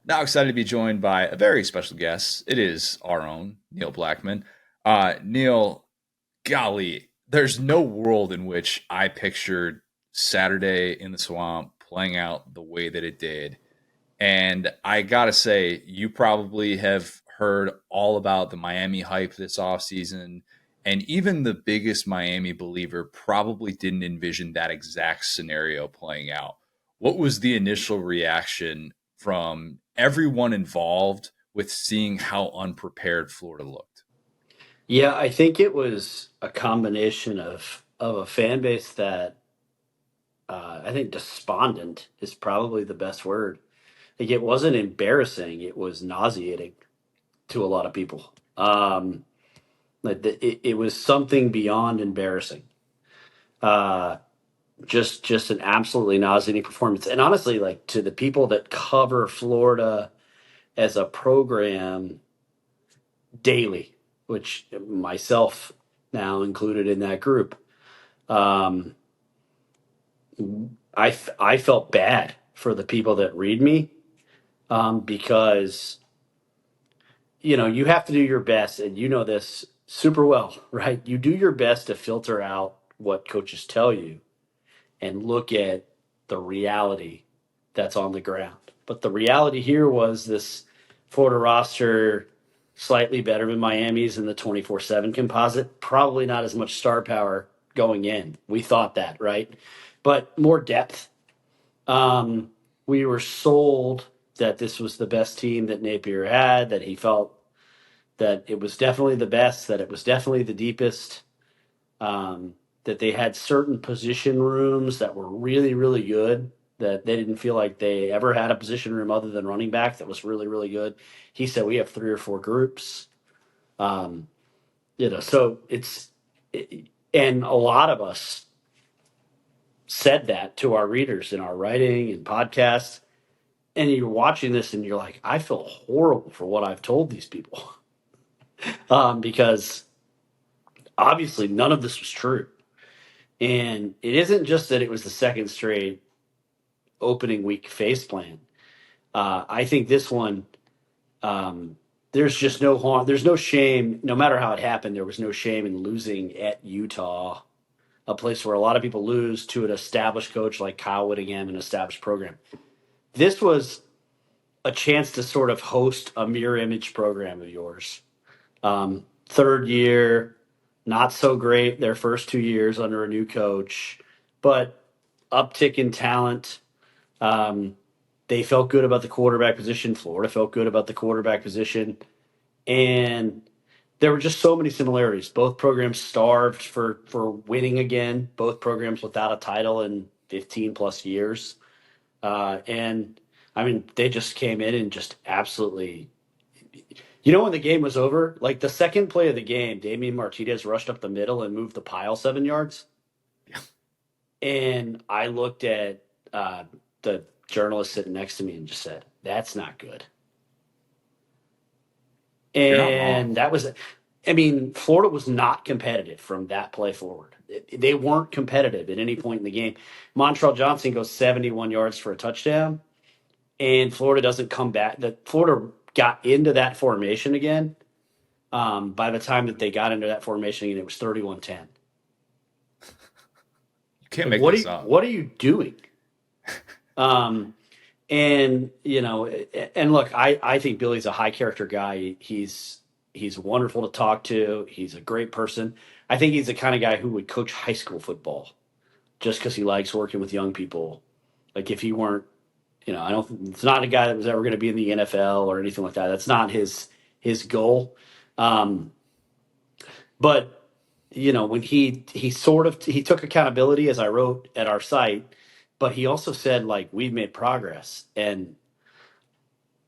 Now excited to be joined by a very special guest. It is our own Neil Blackmon. Neil, golly, there's no world in which I pictured Saturday in the Swamp playing out the way that it did. And I gotta say, you probably have heard all about the Miami hype this offseason. And even the biggest Miami believer probably didn't envision that exact scenario playing out. What was the initial reaction from everyone involved with seeing how unprepared Florida looked? Yeah, I think it was a combination of a fan base that I think despondent is probably the best word. Like it wasn't embarrassing; it was nauseating to a lot of people. It was something beyond embarrassing. Uh, just an absolutely nauseating performance. And honestly, like to the people that cover Florida as a program daily, which myself now included in that group. Um, I felt bad for the people that read me because you have to do your best, and you know this super well, right? You do your best to filter out what coaches tell you and look at the reality that's on the ground. But the reality here was this Florida roster slightly better than Miami's in the 24/7 composite. Probably not as much star power going in. We thought that, right? But more depth. We were sold that this was the best team that Napier had, that he felt that it was definitely the best, that it was definitely the deepest, that they had certain position rooms that were really, really good, that they didn't feel like they ever had a position room other than running back that was really, really good. He said we have three or four groups. Um, so and a lot of us said that to our readers in our writing and podcasts. And you're watching this and you're like, I feel horrible for what I've told these people. Because obviously none of this was true. And it isn't just that it was the second straight opening week face plan. I think this one, um, there's just no harm. There's no shame. No matter how it happened, there was no shame in losing at Utah, a place where a lot of people lose to an established coach like Kyle Whittingham, an established program. This was a chance to sort of host a mirror image program of yours. Third year, not so great their first 2 years under a new coach, but uptick in talent. Um, they felt good about the quarterback position. Florida felt good about the quarterback position. And there were just so many similarities. Both programs starved for winning again. Both programs without a title in 15 plus years. And I mean, they just came in and just absolutely. When the game was over, like the second play of the game, Damian Martinez rushed up the middle and moved the pile 7 yards. Yeah. And I looked at the journalist sitting next to me and just said, "That's not good." You're not wrong. And that was, I mean, Florida was not competitive from that play forward. They weren't competitive at any point in the game. Montrell Johnson goes 71 yards for a touchdown, and Florida doesn't come back. Florida got into that formation again. By the time that they got into that formation again, it was 31-10. You can't Like, make this up. what are you doing? Um, and look, I think Billy's a high character guy. He's wonderful to talk to. He's a great person. I think he's the kind of guy who would coach high school football just because he likes working with young people. Like if he weren't, I don't. It's not a guy that was ever going to be in the NFL or anything like that. That's not his goal. Um, but when he sort of he took accountability, as I wrote at our site, but he also said like we've made progress, and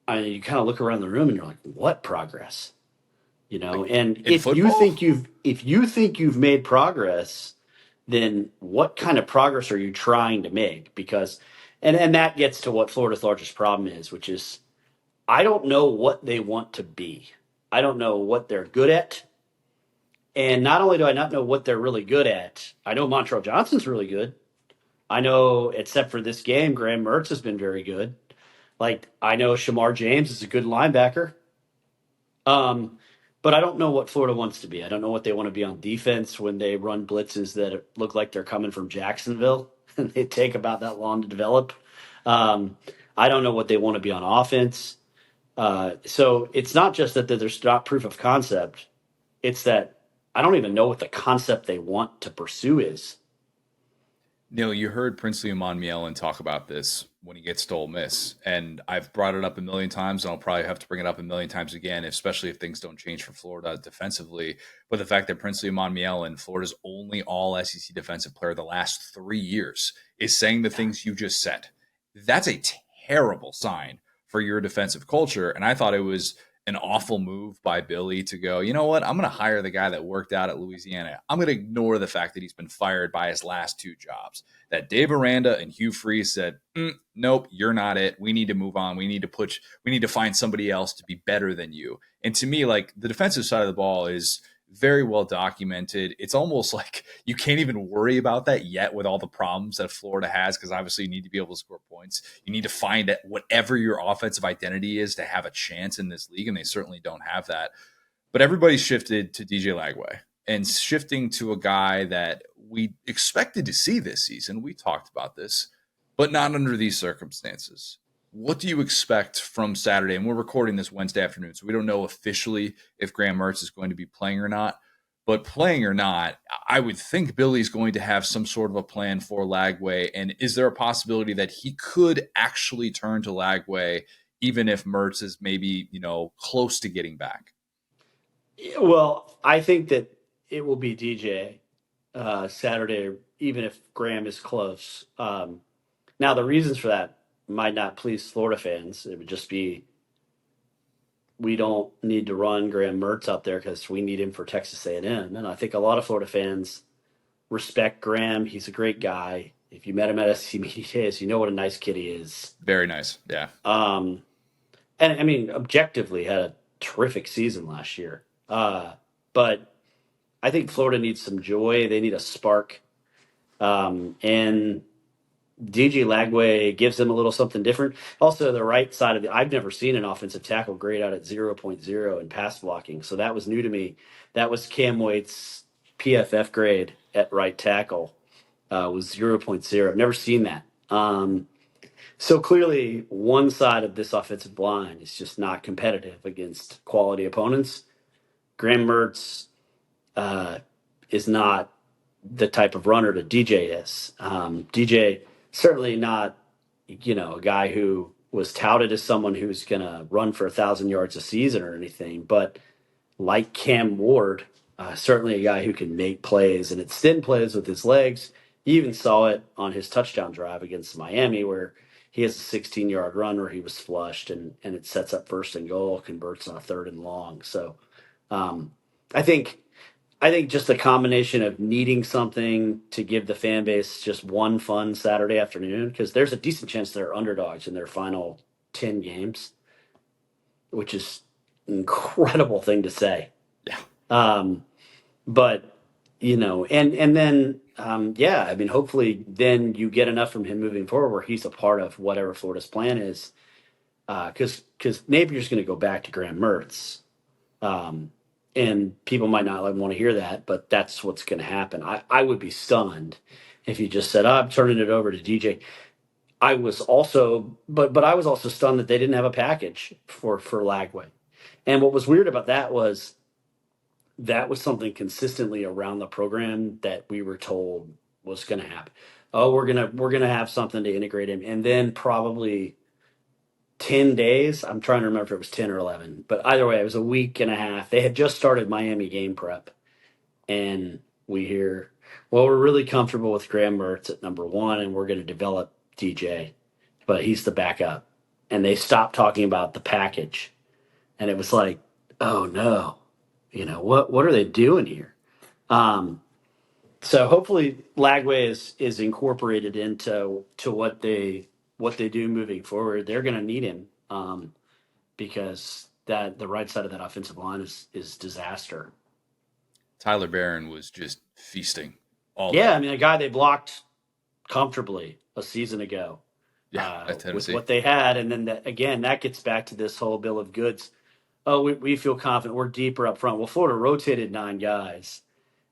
you kind of look around the room and you're like, what progress? Like And in football? if you think you've made progress, then what kind of progress are you trying to make? Because and that gets to what Florida's largest problem is, which is I don't know what they want to be. I don't know what they're good at. And not only do I not know what they're really good at, I know Montrell Johnson's really good. I know, except for this game, Graham Mertz has been very good. Like, I know Shamar James is a good linebacker, um, but I don't know what Florida wants to be. I don't know what they want to be on defense when they run blitzes that look like they're coming from Jacksonville and they take about that long to develop. Um, I don't know what they want to be on offense. So it's not just that there's not proof of concept. It's that I don't even know what the concept they want to pursue is. Neil, you heard Princely Umanmielen talk about this when he gets to Ole Miss, and I've brought it up a million times, and I'll probably have to bring it up a million times again, especially if things don't change for Florida defensively. But the fact that Princely Umanmielen, Florida's only All SEC defensive player the last 3 years, is saying the things you just said, that's a terrible sign for your defensive culture. And I thought it was an awful move by Billy to go, you know what? I'm going to hire the guy that worked out at Louisiana. I'm going to ignore the fact that he's been fired by his last two jobs. That Dave Aranda and Hugh Freeze said, nope, you're not it. We need to move on. We need to find somebody else to be better than you. And to me, like, the defensive side of the ball is very well documented. It's almost like you can't even worry about that yet with all the problems that Florida has, because obviously you need to be able to score points. You need to find whatever your offensive identity is to have a chance in this league, and they certainly don't have that. But everybody's shifted to DJ Lagway and shifting to a guy that we expected to see this season. We talked about this, but not under these circumstances. What do you expect from Saturday? And we're recording this Wednesday afternoon, so we don't know officially if Graham Mertz is going to be playing or not. But playing or not, I would think Billy's going to have some sort of a plan for Lagway. And is there a possibility that he could actually turn to Lagway, even if Mertz is maybe, close to getting back? Well, I think that it will be DJ Saturday, even if Graham is close. Now, the reasons for that might not please Florida fans. It would just be we don't need to run Graham Mertz out there because we need him for Texas A&M. And I think a lot of Florida fans respect Graham. He's a great guy. If you met him at SEC Media Days, you know what a nice kid he is. Very nice. Yeah. And I mean, objectively, had a terrific season last year. But I think Florida needs some joy. They need a spark. And DJ Lagway gives them a little something different. Also, the right side of I've never seen an offensive tackle grade out at 0.0 in pass blocking. So that was new to me. That was Cam Waite's PFF grade at right tackle, was 0.0. I've never seen that. So clearly, one side of this offensive line is just not competitive against quality opponents. Graham Mertz is not the type of runner that DJ is. DJ certainly not, a guy who was touted as someone who's going to run for 1,000 yards a season or anything, but like Cam Ward, certainly a guy who can make plays and extend plays with his legs. You even saw it on his touchdown drive against Miami, where he has a 16-yard run where he was flushed and it sets up first and goal, converts on a third and long. So um, I think just a combination of needing something to give the fan base just one fun Saturday afternoon, because there's a decent chance they're underdogs in their final 10 games, which is an incredible thing to say. Yeah. But, and then, yeah, I mean, hopefully then you get enough from him moving forward where he's a part of whatever Florida's plan is. Because Napier's going to go back to Graham Mertz. And people might not want to hear that, but that's what's going to happen. I would be stunned if you just said, I'm turning it over to DJ. I was also, but I was also stunned that they didn't have a package for Lagway. And what was weird about that was something consistently around the program that we were told was going to happen. Oh, we're gonna have something to integrate him, and then probably 10 days. I'm trying to remember if it was 10 or 11, but either way, it was a week and a half. They had just started Miami game prep, and we hear, well, we're really comfortable with Graham Mertz at number one, and we're going to develop DJ, but he's the backup. And they stopped talking about the package, and it was like, oh no, what are they doing here? So hopefully Lagway is incorporated into what they do moving forward. They're going to need him because that the right side of that offensive line is disaster. Tyler Barron was just feasting all Yeah, day. I mean, a guy they blocked comfortably a season ago Yeah, at with Tennessee. what they had. And then that gets back to this whole bill of goods. Oh, we feel confident. We're deeper up front. Well, Florida rotated 9 guys,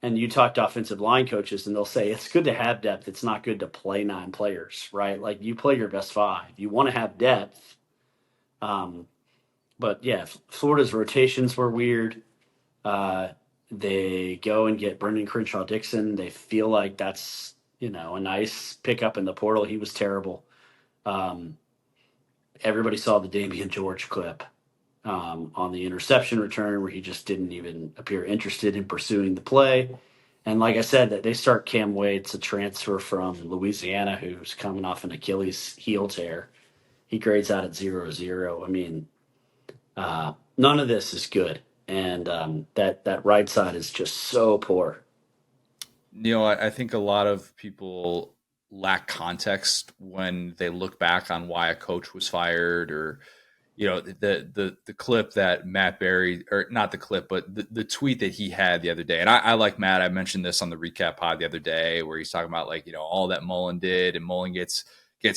and you talk to offensive line coaches, and they'll say it's good to have depth. It's not good to play 9 players, right? Like you play your best 5. You want to have depth. Um, but yeah, Florida's rotations were weird. Uh, they go and get Brendan Crenshaw Dixon. They feel like that's a nice pickup in the portal. He was terrible. Um, Everybody saw the Damian George clip on the interception return where he just didn't even appear interested in pursuing the play. And like I said, that they start Cam Wade's a transfer from Louisiana who's coming off an Achilles heel tear. He grades out at 0-0. I mean, none of this is good, and that right side is just so poor. Neil, I think a lot of people lack context when they look back on why a coach was fired, or the clip that Matt Berry, or not the clip, but the tweet that he had the other day. And I like Matt. I mentioned this on the recap pod the other day, where he's talking about all that Mullen did, and Mullen gets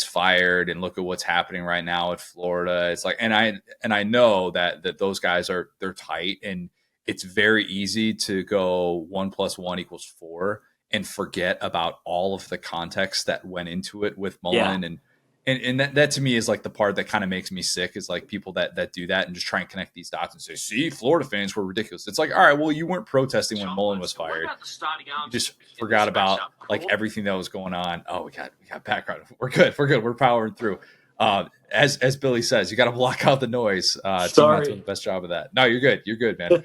fired, and look at what's happening right now at Florida. It's like, and I know that those guys they're tight, and it's very easy to go 1+1=4 and forget about all of the context that went into it with Yeah. Mullen. And that to me is like the part that kind of makes me sick, is like people that do that and just try and connect these dots and say, see, Florida fans were ridiculous. It's like, all right, well, you weren't protesting when Mullen was fired. You just forgot about like everything that was going on. Oh, we got background. We're good. We're powering through. As Billy says, you got to block out the noise. Team not doing the best job of that. No, you're good. You're good, man.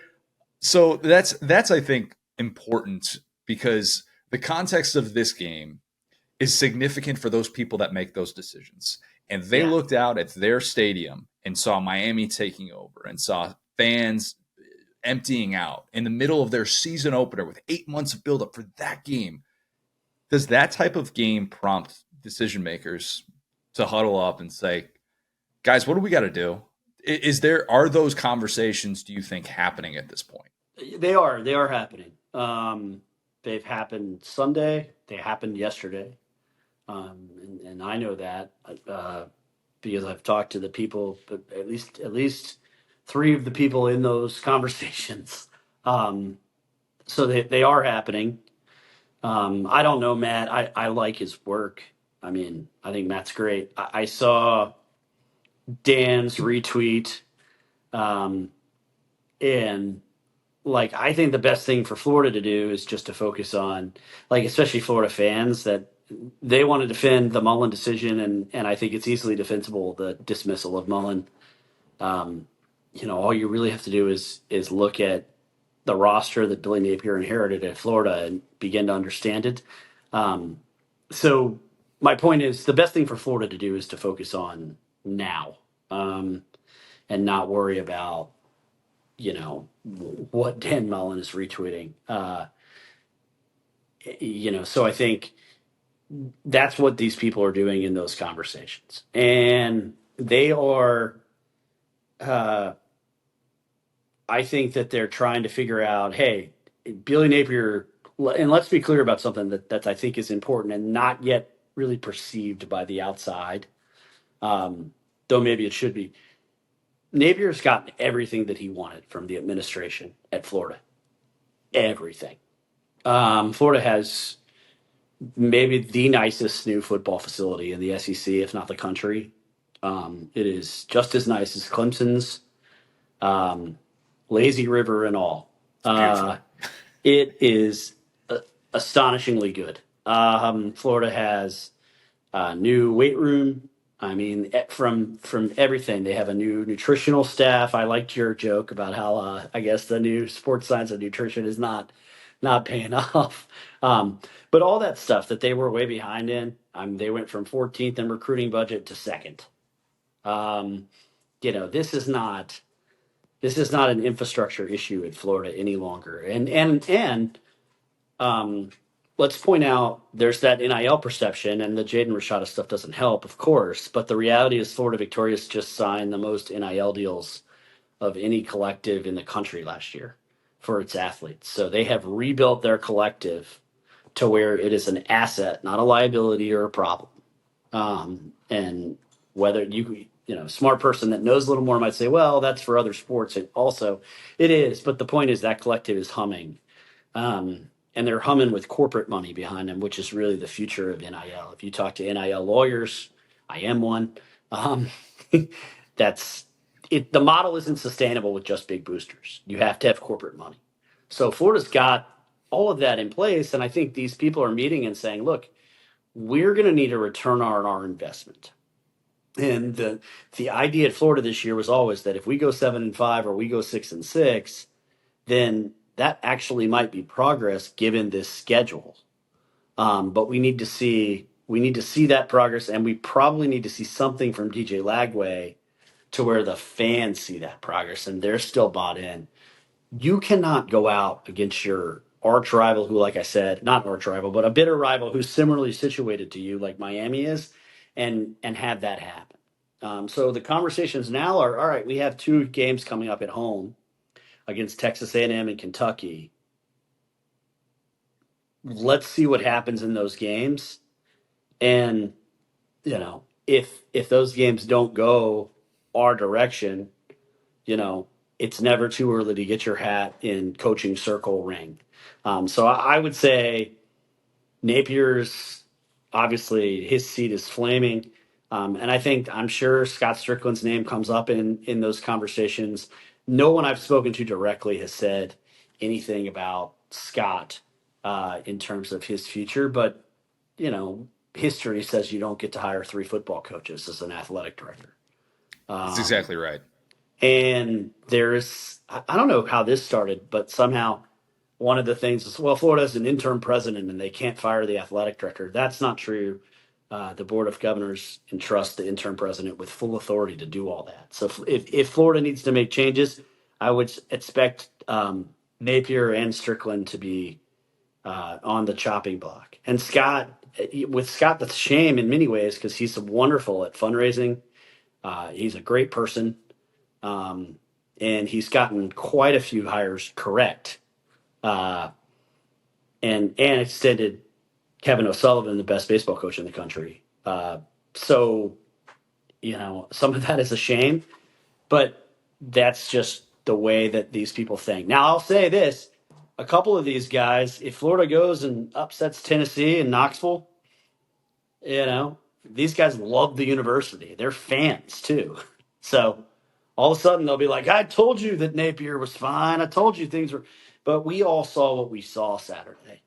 So that's I think important, because the context of this game is significant for those people that make those decisions. And they looked out at their stadium and saw Miami taking over, and saw fans emptying out in the middle of their season opener with 8 months of buildup for that game. Does that type of game prompt decision makers to huddle up and say, guys, what do we got to do? Are those conversations, do you think, happening at this point? They are happening. They've happened Sunday. They happened yesterday. And I know that because I've talked to the people, but at least 3 of the people in those conversations. So they are happening. I don't know, Matt. I like his work. I mean, I think Matt's great. I saw Dan's retweet, um, and like I think the best thing for Florida to do is just to focus on, like, especially Florida fans, that they want to defend the Mullen decision, and I think it's easily defensible, the dismissal of Mullen. Um, all you really have to do is look at the roster that Billy Napier inherited at Florida and begin to understand it. Um, so my point is, the best thing for Florida to do is to focus on now, and not worry about what Dan Mullen is retweeting. So I think that's what these people are doing in those conversations, and they are. Uh, I think that they're trying to figure out, hey, Billy Napier, and let's be clear about something that I think is important and not yet really perceived by the outside, though maybe it should be. Napier's gotten everything that he wanted from the administration at Florida. Everything. Florida has maybe the nicest new football facility in the SEC, if not the country. It is just as nice as Clemson's, Lazy River and all. It is astonishingly good. Florida has a new weight room. I mean, from everything, they have a new nutritional staff. I liked your joke about how I guess the new sports science of nutrition is not paying off. But all that stuff that they were way behind in, they went from 14th in recruiting budget to second. This is not an infrastructure issue in Florida any longer. And let's point out there's that NIL perception, and the Jaden Rashada stuff doesn't help, of course. But the reality is, Florida Victorious just signed the most NIL deals of any collective in the country last year for its athletes. So they have rebuilt their collective to where it is an asset, not a liability or a problem. And whether smart person that knows a little more might say, well, that's for other sports. And also it is. But the point is that collective is humming. And they're humming with corporate money behind them, which is really the future of NIL. If you talk to NIL lawyers, I am one. Um, that's it. The model isn't sustainable with just big boosters. You have to have corporate money. So Florida's got all of that in place, and I think these people are meeting and saying, "Look, we're going to need a return on our investment." And the idea at Florida this year was always that if we go 7-5 or we go 6-6, then that actually might be progress given this schedule. But we need to see that progress, and we probably need to see something from DJ Lagway to where the fans see that progress and they're still bought in. You cannot go out against your arch rival, who, like I said, not arch rival, but a bitter rival who's similarly situated to you, like Miami is, and have that happen. So the conversations now are all right. We have two games coming up at home against Texas A&M and Kentucky. Let's see what happens in those games, and if those games don't go our direction, you know, it's never too early to get your hat in coaching circle ring. So I would say Napier's obviously his seat is flaming. And I'm sure Scott Strickland's name comes up in those conversations. No one I've spoken to directly has said anything about Scott in terms of his future, but history says you don't get to hire three football coaches as an athletic director. That's Um, exactly right. and I don't know how this started, but somehow one of the things is, well, Florida has an interim president and they can't fire the athletic director. That's not true. The Board of Governors entrusts the interim president with full authority to do all that. So if Florida needs to make changes, I would expect Napier and Strickland to be on the chopping block. And with Scott, that's a shame in many ways because he's wonderful at fundraising. He's a great person. Um, and he's gotten quite a few hires correct, uh, and extended Kevin O'Sullivan, the best baseball coach in the country. So some of that is a shame, but that's just the way that these people think. Now, I'll say this: a couple of these guys, if Florida goes and upsets Tennessee and Knoxville, you know, these guys love the university. They're fans too. So all of a sudden they'll be like, I told you that Napier was fine. I told you things were, but we all saw what we saw Saturday.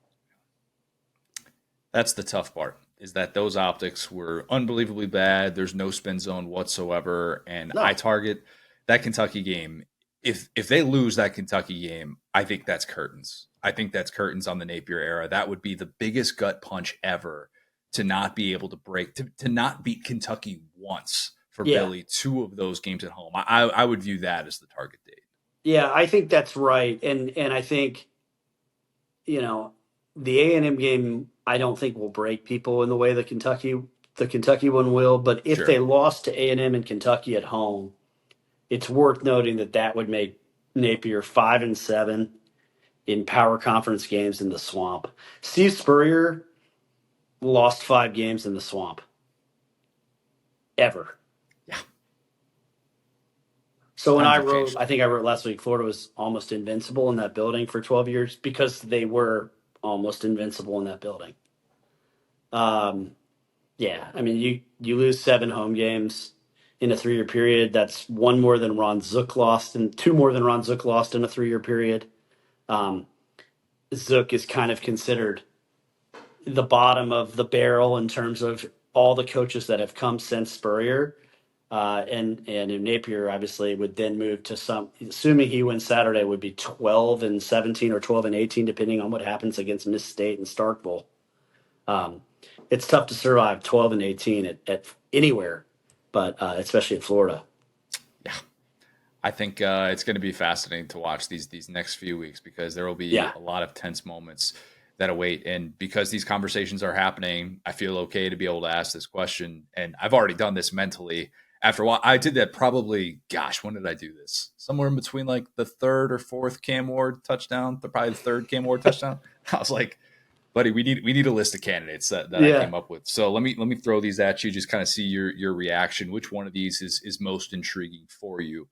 That's the tough part, is that those optics were unbelievably bad. There's no spin zone whatsoever. And I No. target that Kentucky game. If they lose that Kentucky game, I think that's curtains. I think that's curtains on the Napier era. That would be the biggest gut punch ever, to not be able to to not beat Kentucky once for Yeah. Billy, two of those games at home. I would view that as the target date. Yeah, I think that's right. And I think, you know, the A&M game I don't think will break people in the way the Kentucky one will, but if they Sure. lost to A&M and Kentucky at home, it's worth noting that that would make Napier 5-7 in power conference games in the swamp. Steve Spurrier lost 5 games in the swamp ever. Yeah. So when On I vacation. think I wrote last week, Florida was almost invincible in that building for 12 years because they were almost invincible in that building. Um, yeah, I mean, you lose 7 home games in a 3-year period. That's one more than Ron Zook lost, and two more than Ron Zook lost in a 3-year period. Um, Zook is kind of considered the bottom of the barrel in terms of all the coaches that have come since Spurrier. And Napier obviously would then move to assuming he wins Saturday, would be 12-17 or 12-18, depending on what happens against Miss State and Starkville. Um, it's tough to survive 12-18 at anywhere, but especially at Florida. Yeah. I think it's going to be fascinating to watch these next few weeks, because there will be Yeah, a lot of tense moments that await. And because these conversations are happening, I feel okay to be able to ask this question. And I've already done this mentally. After a while, I did that probably, gosh, when did I do this? Somewhere in between like the third or fourth Cam Ward touchdown, probably the third Cam Ward touchdown. I was like, Buddy, we need a list of candidates that I Yeah. came up with. So let me throw these at you. Just kind of see your reaction. Which one of these is most intriguing for you?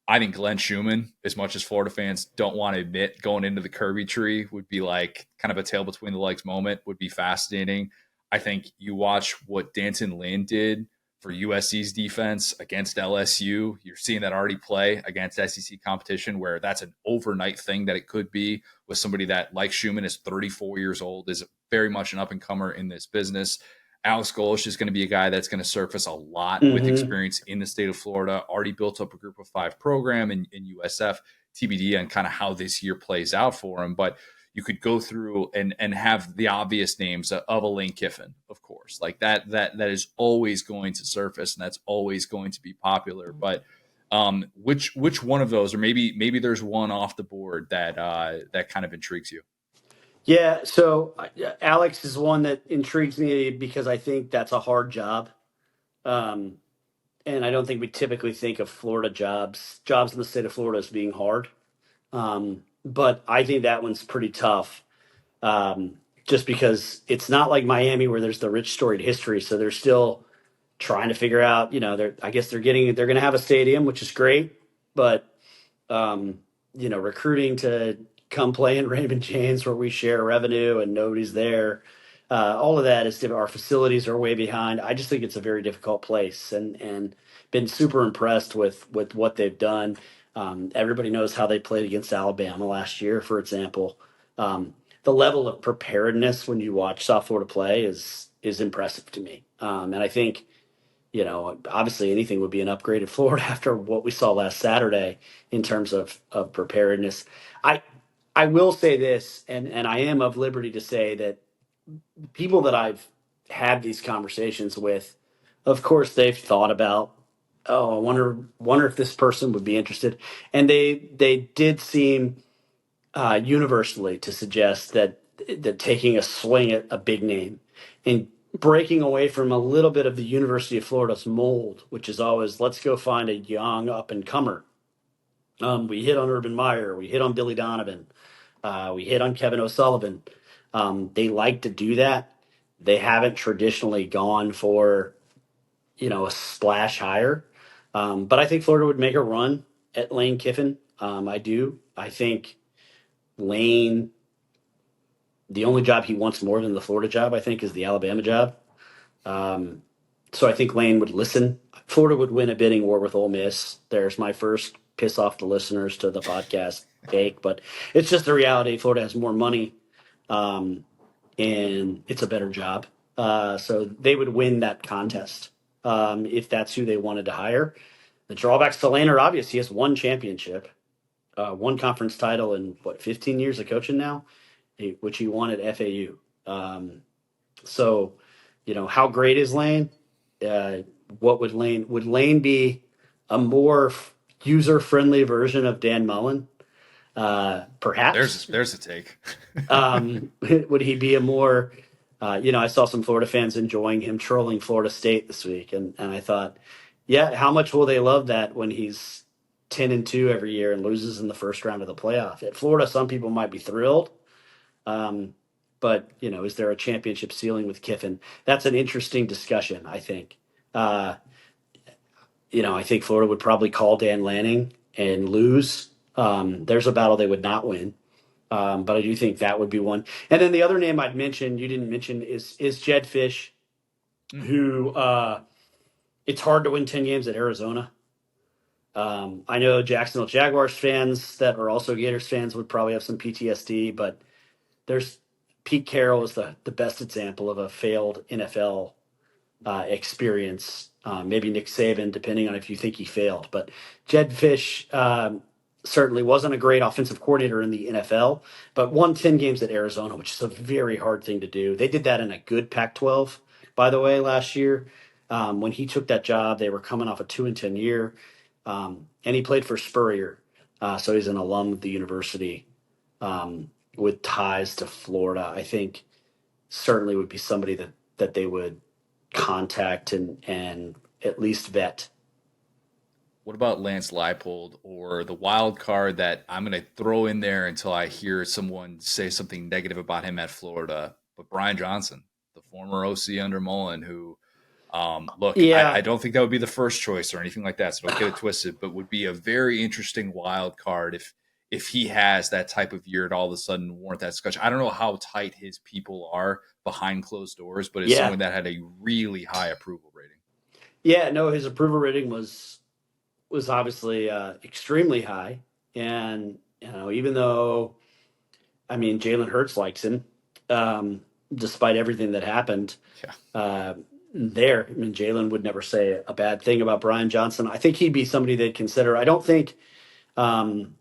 I think Glenn Schumann, as much as Florida fans don't want to admit, going into the Kirby tree would be like kind of a tail between the legs moment. Would be fascinating. I think you watch what Danton Lane did for USC's defense against LSU. You're seeing that already play against SEC competition, where that's an overnight thing that it could be with somebody that, like Schumann, is 34 years old, is very much an up and comer in this business. Alex Golish is going to be a guy that's going to surface a lot with Hmm. experience in the state of Florida, already built up a group of 5 program in USF, TBD on kind of how this year plays out for him. But you could go through and have the obvious names of a Lane Kiffin, of course, like that is always going to surface, and that's always going to be popular. But which one of those, or maybe there's one off the board that kind of intrigues you? Yeah. So Alex is one that intrigues me because I think that's a hard job. Um, and I don't think we typically think of Florida jobs in the state of Florida as being hard. But I think that one's pretty tough. Just because it's not like Miami where there's the rich storied history. So they're still trying to figure out, I guess they're going to have a stadium, which is great, but um, recruiting to come play in Raymond James where we share revenue and nobody's there. All of that is different. Our facilities are way behind. I just think it's a very difficult place, and been super impressed with what they've done. Everybody knows how they played against Alabama last year, for example. The level of preparedness when you watch South Florida play is impressive to me, and I think obviously anything would be an upgrade in Florida after what we saw last Saturday in terms of preparedness. I I will say this, and I am of liberty to say that people that I've had these conversations with, of course, they've thought about, oh, I wonder if this person would be interested, and they did seem universally to suggest that taking a swing at a big name and breaking away from a little bit of the University of Florida's mold, which is always let's go find a young up and comer. We hit on Urban Meyer, we hit on Billy Donovan, we hit on Kevin O'Sullivan. They like to do that. They haven't traditionally gone for a splash hire, but I think Florida would make a run at Lane Kiffin. I do. I think Lane, the only job he wants more than the Florida job, I think, is the Alabama job. Um, so I think Lane would listen. Florida would win a bidding war with Ole Miss. There's my first piss off the listeners to the podcast take, but it's just the reality. Florida has more money, um, and it's a better job. So they would win that contest if that's who they wanted to hire. The drawbacks to Lane are obvious. He has one championship, one conference title in 15 years of coaching now, which he won at FAU. So, how great is Lane? Uh, what would Lane be a more user friendly version of Dan Mullen? Perhaps. There's a take. Would he be a more, I saw some Florida fans enjoying him trolling Florida State this week, and I thought, yeah, how much will they love that when he's 10-2 every year and loses in the first round of the playoff? At Florida, some people might be thrilled. Um, but is there a championship ceiling with Kiffin? That's an interesting discussion, I think. Uh, I think Florida would probably call Dan Lanning and lose. There's a battle they would not win. But I do think that would be one. And then the other name I'd mention, you didn't mention, is Jed Fish, Mm. who it's hard to win 10 games at Arizona. I know Jacksonville Jaguars fans that are also Gators fans would probably have some PTSD, but there's Pete Carroll is the best example of a failed NFL experience. Maybe Nick Saban, depending on if you think he failed. But Jed Fish certainly wasn't a great offensive coordinator in the NFL, but won 10 games at Arizona, which is a very hard thing to do. They did that in a good Pac-12, by the way, last year. When he took that job, they were coming off a 2-10 year, and he played for Spurrier, so he's an alum of the university with ties to Florida. I think certainly would be somebody that they would contact and at least vet. What about Lance Leipold or the wild card that I'm going to throw in there until I hear someone say something negative about him at Florida? But Brian Johnson, the former OC under Mullen, who, look, I Yeah. don't think that would be the first choice or anything like that, so don't get it twisted, but would be a very interesting wild card if he has that type of year to all of a sudden warrant that discussion. I don't know how tight his people are behind closed doors, but it's Yeah. someone that had a really high approval rating. Yeah. No, his approval rating was obviously extremely high, and even though I mean Jalen Hurts likes him, despite everything that happened. Yeah. There, I mean, Jalen would never say a bad thing about Brian Johnson. I think he'd be somebody they'd consider. I don't think, um,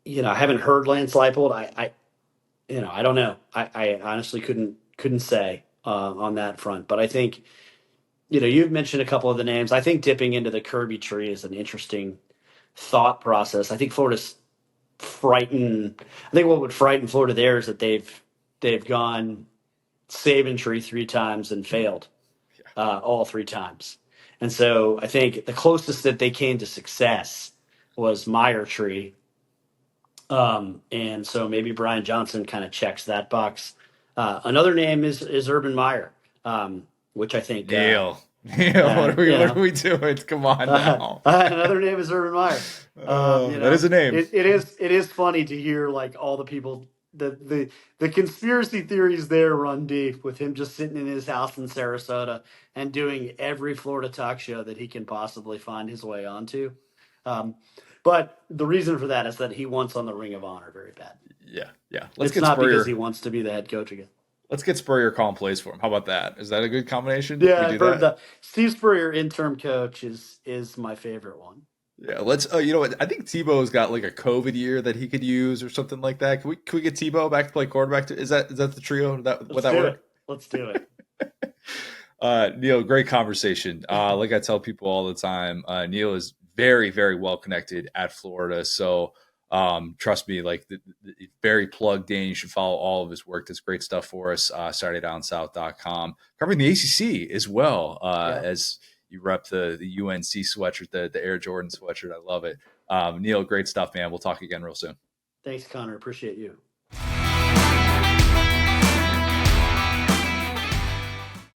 I haven't heard Lance Leipold. I don't know. I honestly couldn't say on that front. But I think, you've mentioned a couple of the names. I think dipping into the Kirby tree is an interesting thought process. I think Florida's frightened. I think what would frighten Florida there is that they've gone Saban tree 3 times and failed all 3 times. And so I think the closest that they came to success was Meyer Tree. And so maybe Brian Johnson kind of checks that box. Another name is Urban Meyer, which I think, Neil, what are we doing? Come on now. another name is Urban Meyer. That is a name. It is funny to hear like all the people the conspiracy theories there run deep with him just sitting in his house in Sarasota and doing every Florida talk show that he can possibly find his way onto. Um, but the reason for that is that he wants on the Ring of Honor very bad. Yeah. It's not because he wants to be the head coach again. Let's get Spurrier calling plays for him. How about that? Is that a good combination? Yeah, We I've do heard that. that. Steve Spurrier, interim coach, is my favorite one. Yeah, let's. You know what? I think Tebow's got like a COVID year that he could use or something like that. Can we get Tebow back to play quarterback? Is that the trio? Would that work? Let's do it. Neil, great conversation. Like I tell people all the time, Neil is very, very well connected at Florida. So trust me, like very plugged in. You should follow all of his work. That's great stuff for us. SaturdayDownSouth.com. Covering the ACC as well as you rep the UNC sweatshirt, the Air Jordan sweatshirt. I love it. Neil, great stuff, man. We'll talk again real soon. Thanks, Connor. Appreciate you.